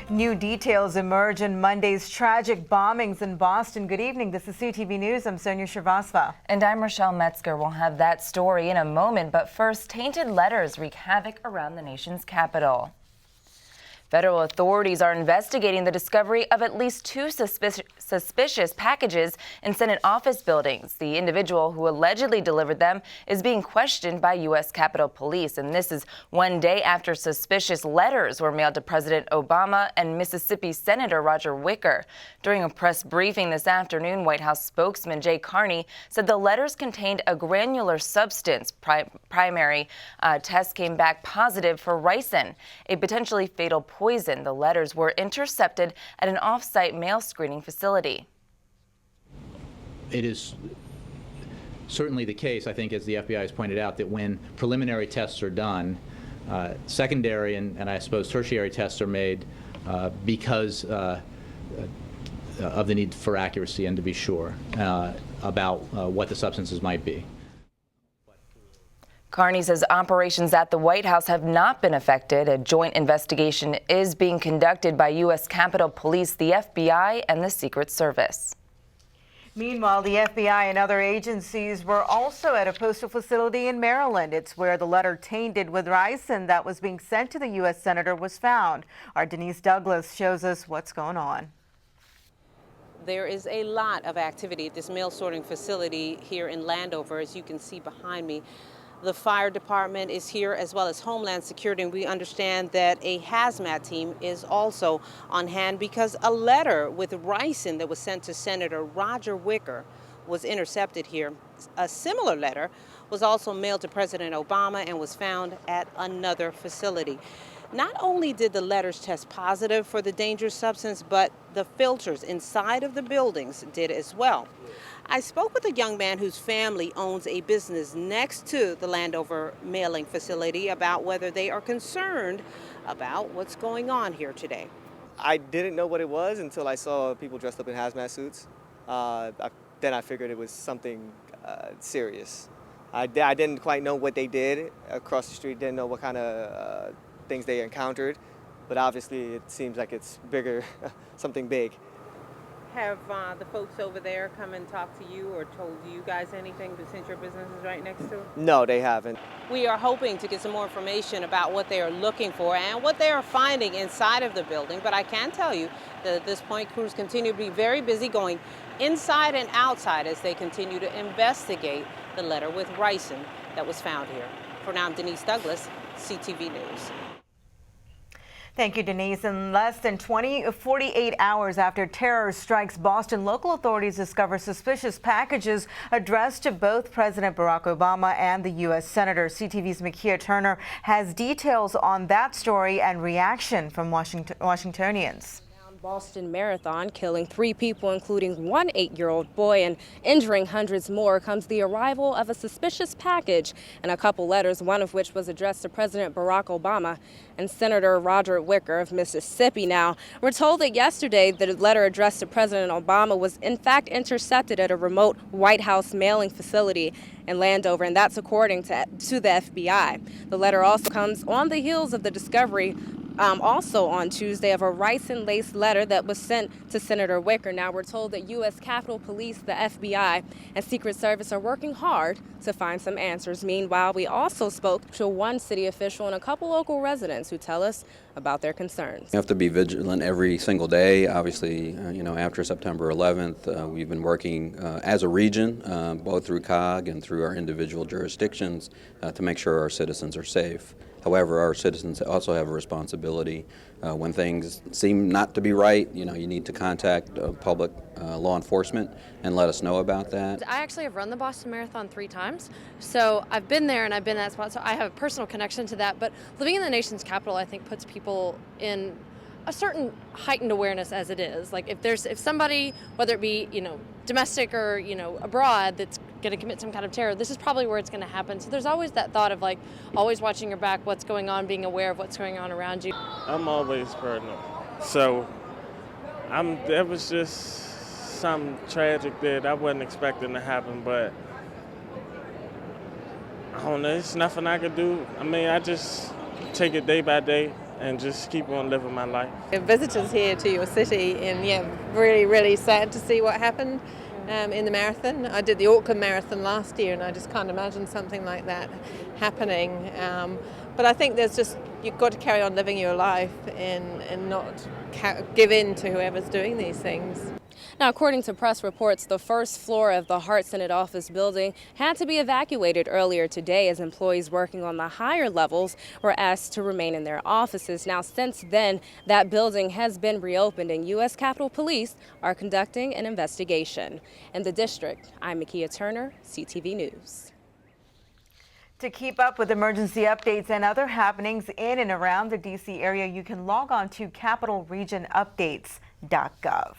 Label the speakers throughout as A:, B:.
A: New details emerge in Monday's tragic bombings in Boston. Good evening. This is CTV News. I'm Sonia Shrivastava.
B: And I'm Rochelle Metzger. We'll have that story in a moment. But first, tainted letters wreak havoc around the nation's capital. Federal authorities are investigating the discovery of at least two suspicious packages in Senate office buildings. The individual who allegedly delivered them is being questioned by U.S. Capitol Police, and this is one day after suspicious letters were mailed to President Obama and Mississippi Senator Roger Wicker. During a press briefing this afternoon, White House spokesman Jay Carney said the letters contained a granular substance. Primary tests came back positive for ricin, a potentially fatal poison. The letters were intercepted at an off-site mail screening facility.
C: It is certainly the case, I think, as the FBI has pointed out, that when preliminary tests are done, secondary and I suppose tertiary tests are made because of the need for accuracy and to be sure about what the substances might be.
B: Carney says operations at the White House have not been affected. A joint investigation is being conducted by U.S. Capitol Police, the FBI, and the Secret Service.
A: Meanwhile, the FBI and other agencies were also at a postal facility in Maryland. It's where the letter tainted with ricin that was being sent to the U.S. Senator was found. Our Denise Douglas shows us what's going on.
D: There is a lot of activity at this mail sorting facility here in Landover, as you can see behind me. The fire department is here, as well as Homeland Security, and we understand that a hazmat team is also on hand because a letter with ricin that was sent to Senator Roger Wicker was intercepted here. A similar letter was also mailed to President Obama and was found at another facility. Not only did the letters test positive for the dangerous substance, but the filters inside of the buildings did as well. I spoke with a young man whose family owns a business next to the Landover mailing facility about whether they are concerned about what's going on here today.
E: I didn't know what it was until I saw people dressed up in hazmat suits. Then I figured it was something serious. I didn't quite know what they did across the street, didn't know what kind of things they encountered, but obviously it seems like it's bigger, something big.
D: Have the folks over there come and talk to you or told you guys anything, but since your business is right next to it?
E: No, they haven't.
D: We are hoping to get some more information about what they are looking for and what they are finding inside of the building, but I can tell you that at this point, crews continue to be very busy going inside and outside as they continue to investigate the letter with ricin that was found here. For now, I'm Denise Douglas, CTV News.
A: Thank you, Denise. In less than 48 hours after terror strikes Boston, local authorities discover suspicious packages addressed to both President Barack Obama and the U.S. Senator. CTV's Makia Turner has details on that story and reaction from Washingtonians.
F: Boston Marathon, killing 3 people, including one 8-year-old boy, and injuring hundreds more, comes the arrival of a suspicious package and a couple letters, one of which was addressed to President Barack Obama and Senator Roger Wicker of Mississippi. Now, we're told that yesterday the letter addressed to President Obama was in fact intercepted at a remote White House mailing facility in Landover, and that's according to the FBI. The letter also comes on the heels of the discovery also on Tuesday of a ricin-laced letter that was sent to Senator Wicker. Now, we're told that U.S. Capitol Police, the FBI, and Secret Service are working hard to find some answers. Meanwhile, we also spoke to one city official and a couple local residents who tell us about their concerns.
G: You have to be vigilant every single day. Obviously, after September 11th, we've been working as a region, both through COG and through our individual jurisdictions, to make sure our citizens are safe. However, our citizens also have a responsibility. When things seem not to be right, you need to contact public law enforcement and let us know about that.
H: I actually have run the Boston Marathon 3 times, so I've been there and I've been in that spot, so I have a personal connection to that. But living in the nation's capital, I think, puts people in a certain heightened awareness as it is. Like if somebody, whether it be domestic or abroad, that's going to commit some kind of terror, this is probably where it's going to happen. So there's always that thought of always watching your back, what's going on, being aware of what's going on around you.
I: I'm always paranoid, so that was just something tragic that I wasn't expecting to happen, but I don't know, there's nothing I could do. I mean, I just take it day by day and just keep on living my life.
J: Visitors here to your city, and yeah, really, really sad to see what happened in the marathon. I did the Auckland Marathon last year, and I just can't imagine something like that happening. But I think you've got to carry on living your life and not give in to whoever's doing these things.
F: Now, according to press reports, the first floor of the Hart Senate office building had to be evacuated earlier today as employees working on the higher levels were asked to remain in their offices. Now, since then, that building has been reopened and U.S. Capitol Police are conducting an investigation. In the district, I'm Makia Turner, CTV News.
A: To keep up with emergency updates and other happenings in and around the D.C. area, you can log on to capitalregionupdates.gov.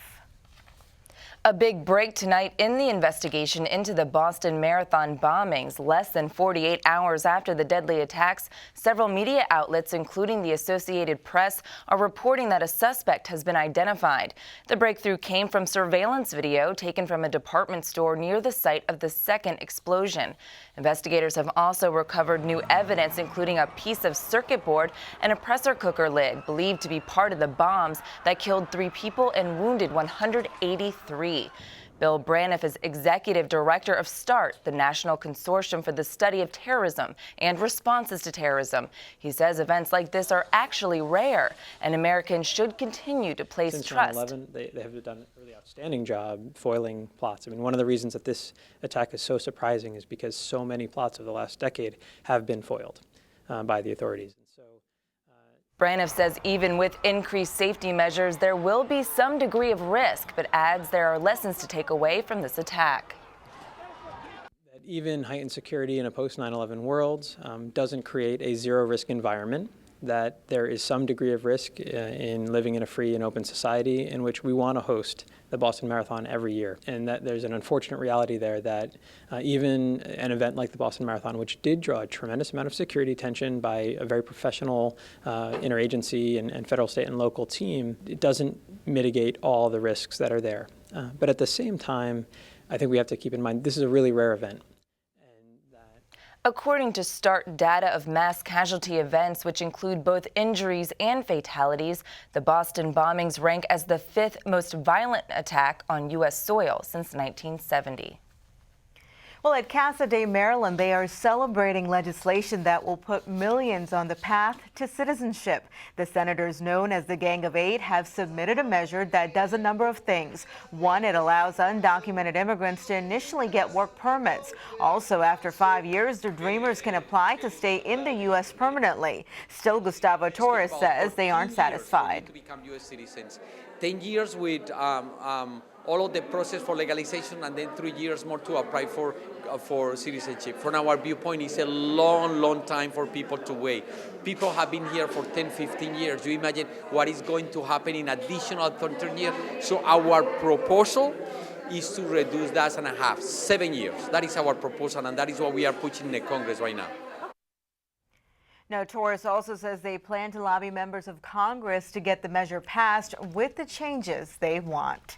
B: A big break tonight in the investigation into the Boston Marathon bombings. Less than 48 hours after the deadly attacks, several media outlets, including the Associated Press, are reporting that a suspect has been identified. The breakthrough came from surveillance video taken from a department store near the site of the second explosion. Investigators have also recovered new evidence, including a piece of circuit board and a pressure cooker lid, believed to be part of the bombs that killed 3 people and wounded 183. Bill Braniff is executive director of START, the National Consortium for the Study of Terrorism and Responses to Terrorism. He says events like this are actually rare, and Americans should continue to place
K: Since
B: trust.
K: 9/11, they have done a really outstanding job foiling plots. I mean, one of the reasons that this attack is so surprising is because so many plots of the last decade have been foiled by the authorities.
B: Braniff says even with increased safety measures, there will be some degree of risk, but adds there are lessons to take away from this attack.
K: That even heightened security in a post-9/11 world doesn't create a zero-risk environment, that there is some degree of risk in living in a free and open society in which we want to host the Boston Marathon every year. And that there's an unfortunate reality there that even an event like the Boston Marathon, which did draw a tremendous amount of security attention by a very professional interagency and federal, state, and local team, it doesn't mitigate all the risks that are there. But at the same time, I think we have to keep in mind this is a really rare event.
B: According to START data of mass casualty events, which include both injuries and fatalities, the Boston bombings rank as the 5th most violent attack on U.S. soil since 1970.
A: Well, at Casa de Maryland, they are celebrating legislation that will put millions on the path to citizenship. The senators, known as the Gang of Eight, have submitted a measure that does a number of things. One, it allows undocumented immigrants to initially get work permits. Also, after 5 years, the Dreamers can apply to stay in the U.S. permanently. Still, Gustavo Torres says they aren't satisfied.
L: To become U.S. citizens. 10 years with all of the process for legalization, and then 3 years more to apply for citizenship. From our viewpoint, it's a long time for people to wait. People have been here for 10, 15 years. You imagine what is going to happen in additional 13 years. So our proposal is to reduce that and a half, 7 years. That is our proposal, and that is what we are pushing in the Congress right now.
A: Now, Torres also says they plan to lobby members of Congress to get the measure passed with the changes they want.